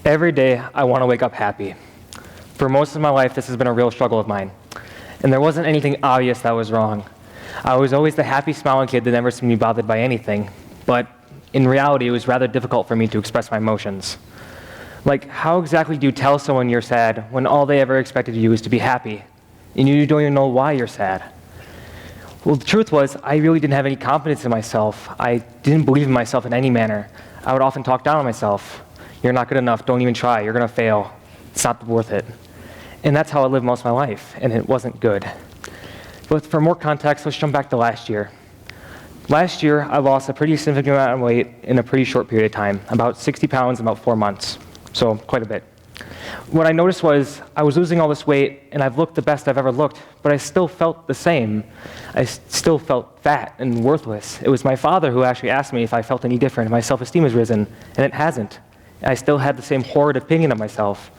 Every day, I want to wake up happy. For most of my life, this has been a real struggle of mine. And there wasn't anything obvious that was wrong. I was always the happy, smiling kid that never seemed to be bothered by anything. But in reality, it was rather difficult for me to express my emotions. Like, how exactly do you tell someone you're sad when all they ever expected of you is to be happy? And you don't even know why you're sad. Well, the truth was, I really didn't have any confidence in myself. I didn't believe in myself in any manner. I would often talk down on myself. You're not good enough, don't even try, you're gonna fail. It's not worth it. And that's how I lived most of my life, and it wasn't good. But for more context, let's jump back to last year. Last year, I lost a pretty significant amount of weight in a pretty short period of time, about 60 pounds in about 4 months, so quite a bit. What I noticed was I was losing all this weight, and I've looked the best I've ever looked, but I still felt the same. I still felt fat and worthless. It was my father who actually asked me if I felt any different. My self-esteem has risen, and it hasn't. I still had the same horrid opinion of myself.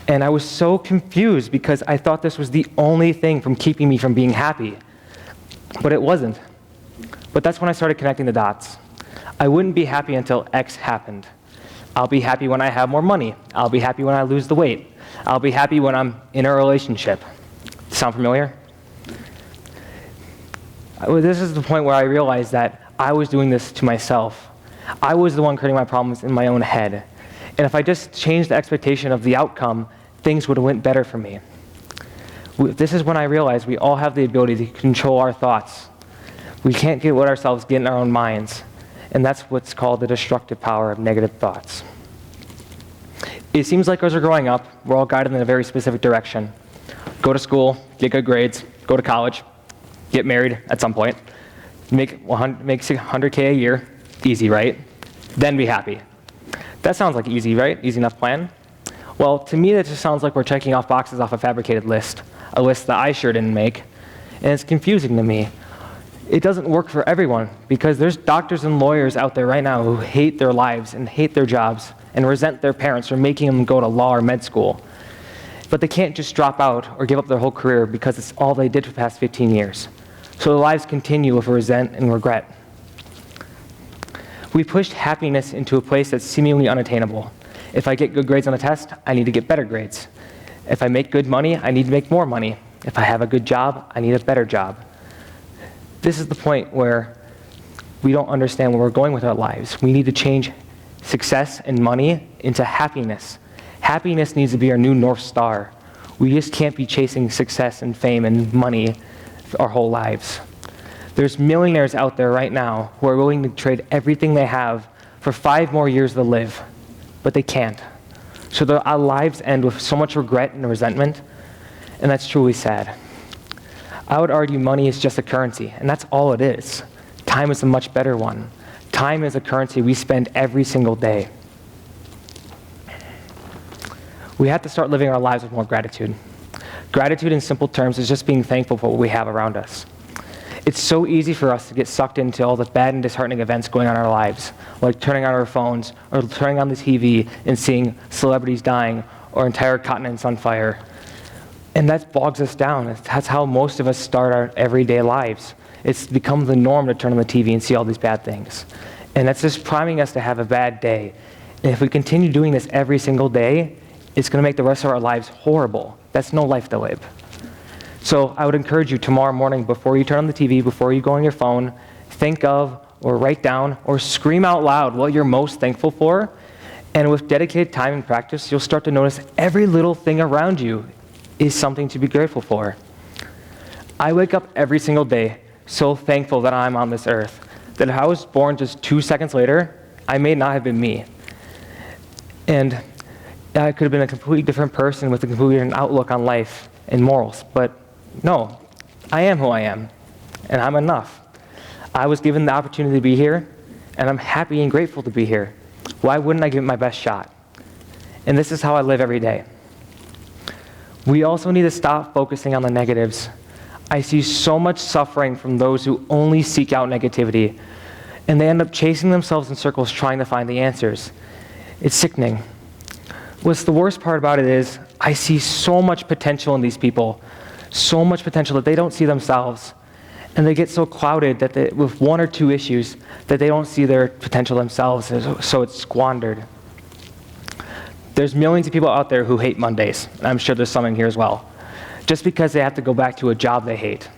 And I was so confused because I thought this was the only thing from keeping me from being happy. But it wasn't. But that's when I started connecting the dots. I wouldn't be happy until X happened. I'll be happy when I have more money. I'll be happy when I lose the weight. I'll be happy when I'm in a relationship. Sound familiar? This is the point where I realized that I was doing this to myself. I was the one creating my problems in my own head. And if I just changed the expectation of the outcome, things would have went better for me. This is when I realized we all have the ability to control our thoughts. We can't let ourselves get in our own minds. And that's what's called the destructive power of negative thoughts. It seems like as we're growing up, we're all guided in a very specific direction. Go to school, get good grades, go to college, get married at some point, make $100K a year, easy, right? Then be happy. That sounds like easy, right? Easy enough plan? Well, to me, that just sounds like we're checking off boxes off a fabricated list, a list that I sure didn't make, and it's confusing to me. It doesn't work for everyone because there's doctors and lawyers out there right now who hate their lives and hate their jobs and resent their parents for making them go to law or med school. But they can't just drop out or give up their whole career because it's all they did for the past 15 years. So their lives continue with resent and regret. We pushed happiness into a place that's seemingly unattainable. If I get good grades on a test, I need to get better grades. If I make good money, I need to make more money. If I have a good job, I need a better job. This is the point where we don't understand where we're going with our lives. We need to change success and money into happiness. Happiness needs to be our new North Star. We just can't be chasing success and fame and money our whole lives. There's millionaires out there right now who are willing to trade everything they have for 5 more years to live, but they can't. So our lives end with so much regret and resentment, and that's truly sad. I would argue money is just a currency, and that's all it is. Time is a much better one. Time is a currency we spend every single day. We have to start living our lives with more gratitude. Gratitude in simple terms is just being thankful for what we have around us. It's so easy for us to get sucked into all the bad and disheartening events going on in our lives, like turning on our phones or turning on the TV and seeing celebrities dying or entire continents on fire. And that bogs us down. That's how most of us start our everyday lives. It's become the norm to turn on the TV and see all these bad things. And that's just priming us to have a bad day. And if we continue doing this every single day, it's going to make the rest of our lives horrible. That's no life to live. So I would encourage you tomorrow morning, before you turn on the TV, before you go on your phone, think of or write down or scream out loud what you're most thankful for. And with dedicated time and practice, you'll start to notice every little thing around you is something to be grateful for. I wake up every single day so thankful that I'm on this earth, that if I was born just 2 seconds later, I may not have been me. And I could have been a completely different person with a completely different outlook on life and morals. But no, I am who I am, and I'm enough. I was given the opportunity to be here, and I'm happy and grateful to be here. Why wouldn't I give it my best shot? And this is how I live every day. We also need to stop focusing on the negatives. I see so much suffering from those who only seek out negativity, and they end up chasing themselves in circles trying to find the answers. It's sickening. What's the worst part about it is I see so much potential in these people, so much potential that they don't see themselves, and they get so clouded that with 1 or 2 issues that they don't see their potential themselves, so it's squandered. There's millions of people out there who hate Mondays. I'm sure there's some in here as well, just because they have to go back to a job they hate.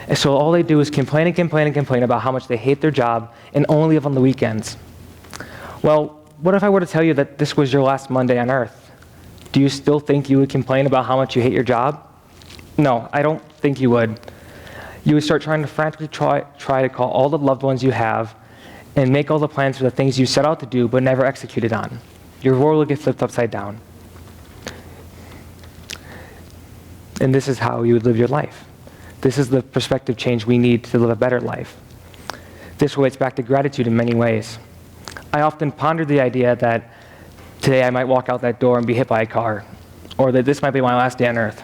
And so all they do is complain and complain and complain about how much they hate their job and only live on the weekends. Well, what if I were to tell you that this was your last Monday on Earth? Do you still think you would complain about how much you hate your job? No, I don't think you would. You would start trying to frantically try to call all the loved ones you have and make all the plans for the things you set out to do but never executed on. Your world will get flipped upside down. And this is how you would live your life. This is the perspective change we need to live a better life. This relates back to gratitude in many ways. I often ponder the idea that today I might walk out that door and be hit by a car, or that this might be my last day on Earth.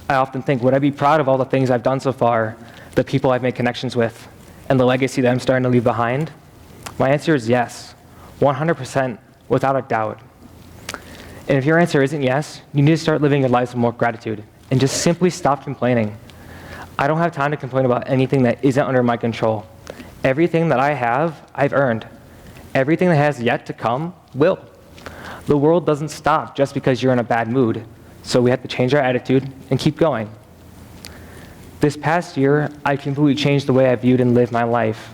I often think, would I be proud of all the things I've done so far, the people I've made connections with, and the legacy that I'm starting to leave behind? My answer is yes, 100%, without a doubt. And if your answer isn't yes, you need to start living your lives with more gratitude, and just simply stop complaining. I don't have time to complain about anything that isn't under my control. Everything that I have, I've earned. Everything that has yet to come, will. The world doesn't stop just because you're in a bad mood, so we have to change our attitude and keep going. This past year, I completely changed the way I viewed and lived my life.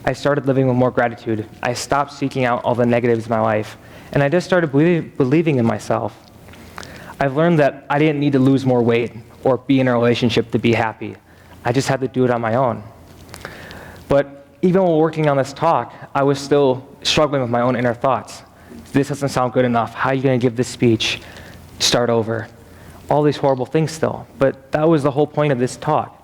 I started living with more gratitude. I stopped seeking out all the negatives in my life, and I just started believing in myself. I've learned that I didn't need to lose more weight or be in a relationship to be happy. I just had to do it on my own. But even while working on this talk, I was still struggling with my own inner thoughts. This doesn't sound good enough. How are you going to give this speech? Start over. All these horrible things still. But that was the whole point of this talk.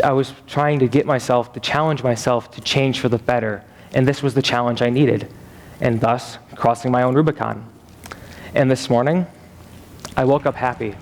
I was trying to get myself, to challenge myself to change for the better. And this was the challenge I needed. And thus, crossing my own Rubicon. And this morning, I woke up happy.